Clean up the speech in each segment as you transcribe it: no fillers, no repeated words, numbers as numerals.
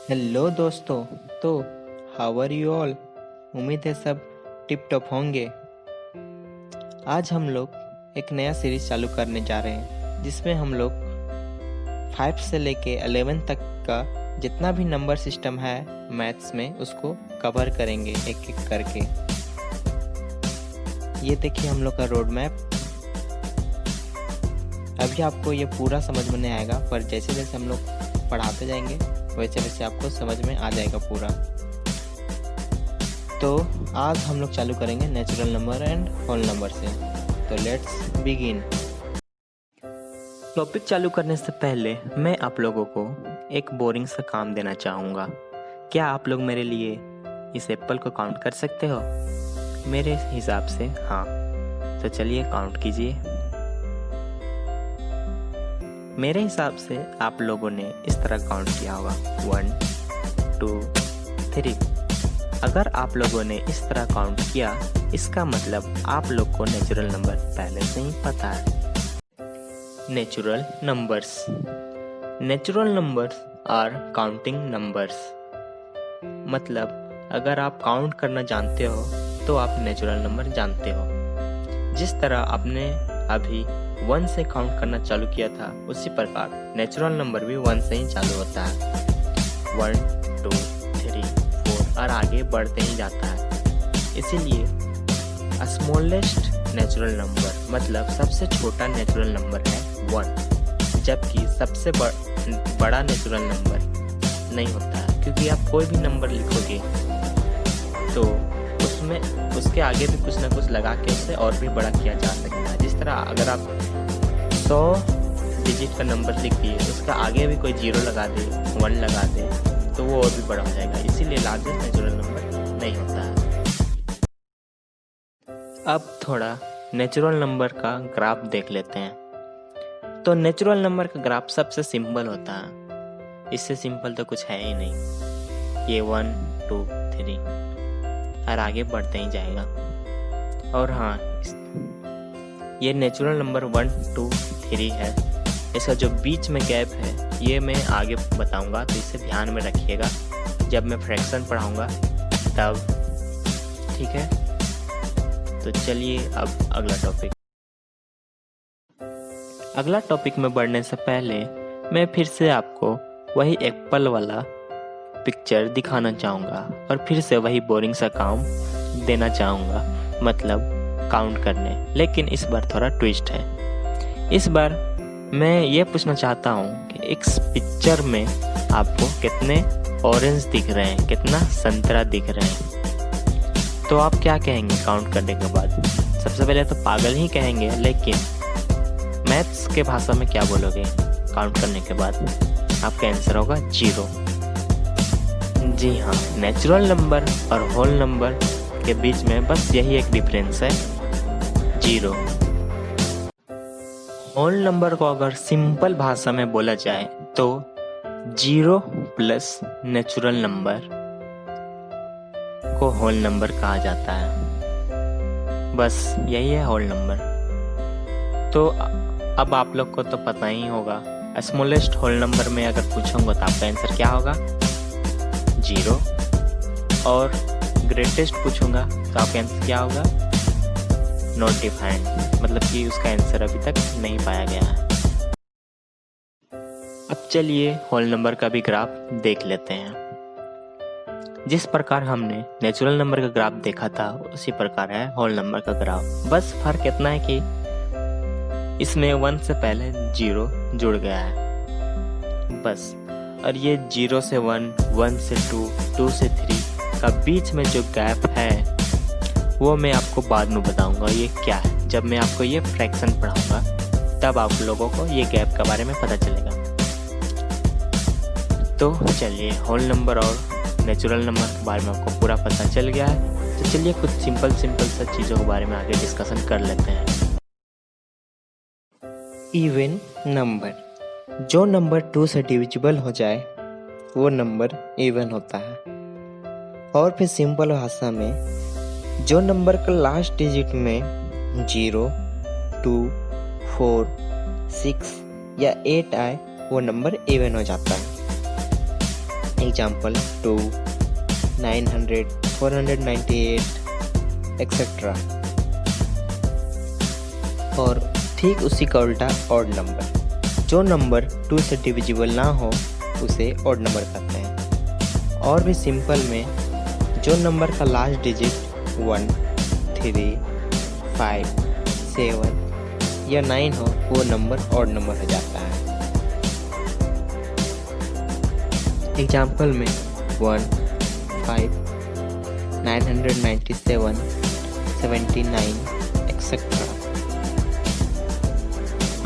Hello दोस्तों। तो how are you all. उम्मीद है सब टिप टॉप होंगे। आज हम लोग एक नया सीरीज चालू करने जा रहे हैं जिसमें हम लोग 5 से लेके 11 तक का जितना भी नंबर सिस्टम है मैथ्स में उसको कवर करेंगे एक एक करके। ये देखिए हम लोग का रोड मैप। अभी आपको ये पूरा समझ में नहीं आएगा, पर जैसे जैसे हम लोग पढ़ाते जाएंगे वैसे वैसे आपको समझ में आ जाएगा पूरा। तो आज हम लोग चालू करेंगे natural number and whole number से। तो लेट्स बिगिन। टॉपिक चालू करने से पहले मैं आप लोगों को एक बोरिंग सा काम देना चाहूँगा। क्या आप लोग मेरे लिए इस एप्पल को काउंट कर सकते हो? मेरे हिसाब से हाँ। तो चलिए काउंट कीजिए। मेरे हिसाब से आप लोगों ने इस तरह काउंट किया होगा 1 2 3। अगर आप लोगों ने इस तरह काउंट किया इसका मतलब आप लोग को नेचुरल नंबर पहले से ही पता है। Natural numbers are counting numbers. मतलब अगर आप काउंट करना जानते हो तो आप नेचुरल नंबर जानते हो। जिस तरह आपने अभी 1 से काउंट करना चालू किया था उसी प्रकार नेचुरल नंबर भी 1 से ही चालू होता है। 1 2 3 4 और आगे बढ़ते ही जाता है। इसीलिए स्मॉलेस्ट नेचुरल नंबर मतलब सबसे छोटा नेचुरल नंबर है 1, जबकि सबसे बड़ा नेचुरल नंबर नहीं होता है। क्योंकि आप कोई भी नंबर लिखोगे तो उसमें उसके आगे भी कुछ ना कुछ लगा के उसे और भी बड़ा किया जा सकता है। जिस तरह अगर आप 100 डिजिट का नंबर लिख दिए उसका आगे भी कोई 0 लगा दे 1 लगा दे तो वो और भी बड़ा हो जाएगा। इसीलिए लार्जेस्ट नेचुरल नंबर नहीं होता है। अब थोड़ा नेचुरल नंबर का ग्राफ देख लेते हैं। तो नेचुरल नंबर का ग्राफ सबसे सिंपल होता है। इससे सिंपल तो कुछ है ही नहीं। ये 1 2 3 और आगे बढ़ते ही जाएगा। और हाँ, ये नेचुरल नंबर 1 2 3 है। इसका जो बीच में गैप है ये मैं आगे बताऊंगा, तो इसे ध्यान में रखिएगा जब मैं फ्रैक्शन पढ़ाऊंगा तब। ठीक है, तो चलिए अब अगला टॉपिक में बढ़ने से पहले मैं फिर से आपको वही एप्पल वाला पिक्चर दिखाना चाहूँगा और फिर से वही बोरिंग सा काम देना चाहूँगा, मतलब काउंट करने। लेकिन इस बार थोड़ा ट्विस्ट है। इस बार मैं ये पूछना चाहता हूँ कि इस पिक्चर में आपको कितने ऑरेंज दिख रहे हैं, कितना संतरा दिख रहे हैं। तो आप क्या कहेंगे काउंट करने के बाद? सबसे पहले तो पागल ही कहेंगे, लेकिन मैथ्स के भाषा में क्या बोलोगे काउंट करने के बाद? आपका आंसर होगा 0। जी हाँ, नेचुरल नंबर और होल नंबर के बीच में बस यही एक डिफरेंस है, 0। होल नंबर को अगर सिंपल भाषा में बोला जाए तो 0 प्लस नेचुरल नंबर को होल नंबर कहा जाता है। बस यही है होल नंबर। तो अब आप लोग को तो पता ही होगा, स्मॉलेस्ट होल नंबर में अगर पूछूंगा तो आपका आंसर क्या होगा? 0। और ग्रेटेस्ट पूछूंगा तो आपका आंसर क्या होगा? नॉट डिफाइंड, मतलब कि उसका आंसर अभी तक नहीं पाया गया है। अब चलिए होल नंबर का भी ग्राफ देख लेते हैं। जिस प्रकार हमने नेचुरल नंबर का ग्राफ देखा था उसी प्रकार है होल नंबर का ग्राफ। बस फर्क इतना है कि इसमें 1 से पहले 0 जुड़ गया है बस। और ये 0 से 1 1 से 2 2 से 3 का बीच में जो गैप है वो मैं आपको बाद में बताऊंगा ये क्या है। जब मैं आपको ये फ्रैक्शन पढ़ाऊंगा तब आप लोगों को ये गैप के बारे में पता चलेगा। तो चलिए, होल नंबर और नेचुरल नंबर के बारे में आपको पूरा पता चल गया है। तो चलिए कुछ सिंपल सा चीज़ों के बारे में आगे डिस्कशन कर लेते हैं। इवन नंबर, जो नंबर 2 से डिविजिबल हो जाए वो नंबर इवन होता है। और फिर सिंपल भाषा में जो नंबर का लास्ट डिजिट में 0 2 4 6 या 8 आए वो नंबर इवन हो जाता है। Example 2, 900, 498 etcetera. और ठीक उसी का उल्टा ऑड नंबर, जो नंबर 2 से डिविजिबल ना हो उसे ऑड नंबर कहते हैं। और भी सिंपल में जो नंबर का लास्ट डिजिट 1, 3, 5, 7 या 9 हो वो नंबर ऑड नंबर हो जाता है। एग्जाम्पल में 1, 5, 997, 79 एक्सेट्रा।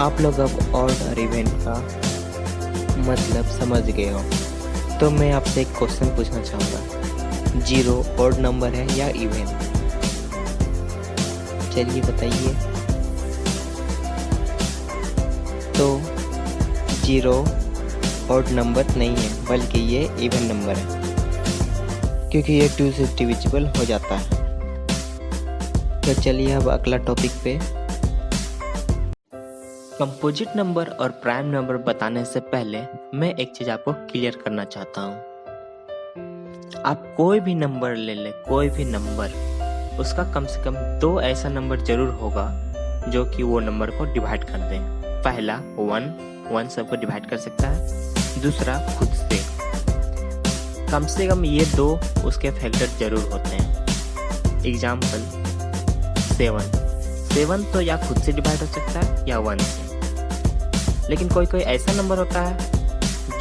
आप लोग अब ऑड और इवन का मतलब समझ गए हो, तो मैं आपसे एक क्वेश्चन पूछना चाहूँगा, 0 ऑड नंबर है या इवन? चलिए बताइए। तो 0 ऑड नंबर नहीं है, बल्कि ये इवन नंबर है, क्योंकि ये 2 से डिविजिबल हो जाता है। तो चलिए अब अगला टॉपिक पे। कंपोजिट नंबर और प्राइम नंबर बताने से पहले मैं एक चीज आपको क्लियर करना चाहता हूँ। आप कोई भी नंबर ले ले, कोई भी नंबर, उसका कम से कम 2 ऐसा नंबर जरूर होगा जो कि वो नंबर को डिवाइड कर दे। पहला 1 सबको डिवाइड कर सकता है, दूसरा खुद से कम ये 2 उसके फैक्टर जरूर होते हैं। एग्जाम्पल 7 तो या खुद से डिवाइड हो सकता है या 1 से, लेकिन कोई ऐसा नंबर होता है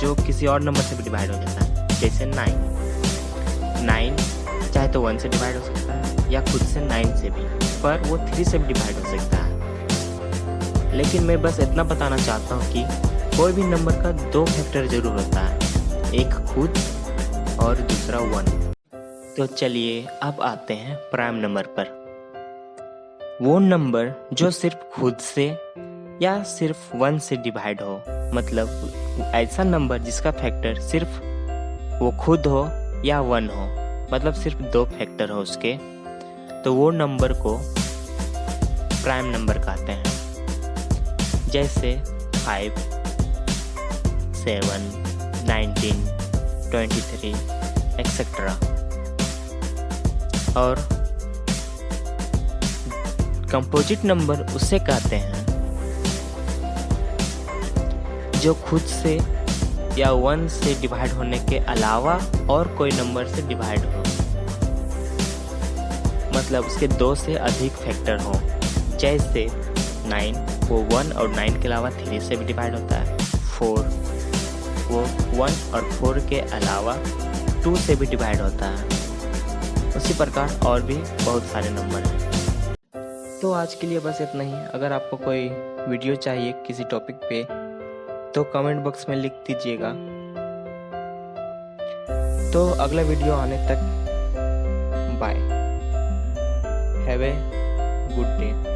जो किसी और नंबर से भी डिवाइड हो जाता है, जैसे 9 चाहे तो 1 से डिवाइड हो सकता है या खुद से 9 से भी, पर वो 3 से भी डिवाइड हो सकता है। लेकिन मैं बस इतना बताना चाहता हूँ कि कोई भी नंबर का 2 फैक्टर जरूर होता है, एक खुद और दूसरा 1। तो चलिए अब आते हैं प्राइम नंबर पर। वो नंबर जो सिर्फ खुद से या सिर्फ 1 से डिवाइड हो, मतलब ऐसा नंबर जिसका फैक्टर सिर्फ वो खुद हो या 1 हो, मतलब सिर्फ 2 फैक्टर हो उसके, तो वो नंबर को प्राइम नंबर कहते हैं। जैसे 5, 7, 19, 23 एक्सेट्रा। और कंपोजिट नंबर उसे कहते हैं जो खुद से या 1 से डिवाइड होने के अलावा और कोई नंबर से डिवाइड हो, मतलब उसके 2 से अधिक फैक्टर हो। जैसे 9 वो 1 और 9 के अलावा 3 से भी डिवाइड होता है, 4 वो 1 और 4 के अलावा 2 से भी डिवाइड होता है। उसी प्रकार और भी बहुत सारे नंबर हैं। तो आज के लिए बस इतना ही। अगर आपको कोई वीडियो चाहिए किसी टॉपिक पे तो कमेंट बॉक्स में लिख दीजिएगा। तो अगला वीडियो आने तक bye, have a good day.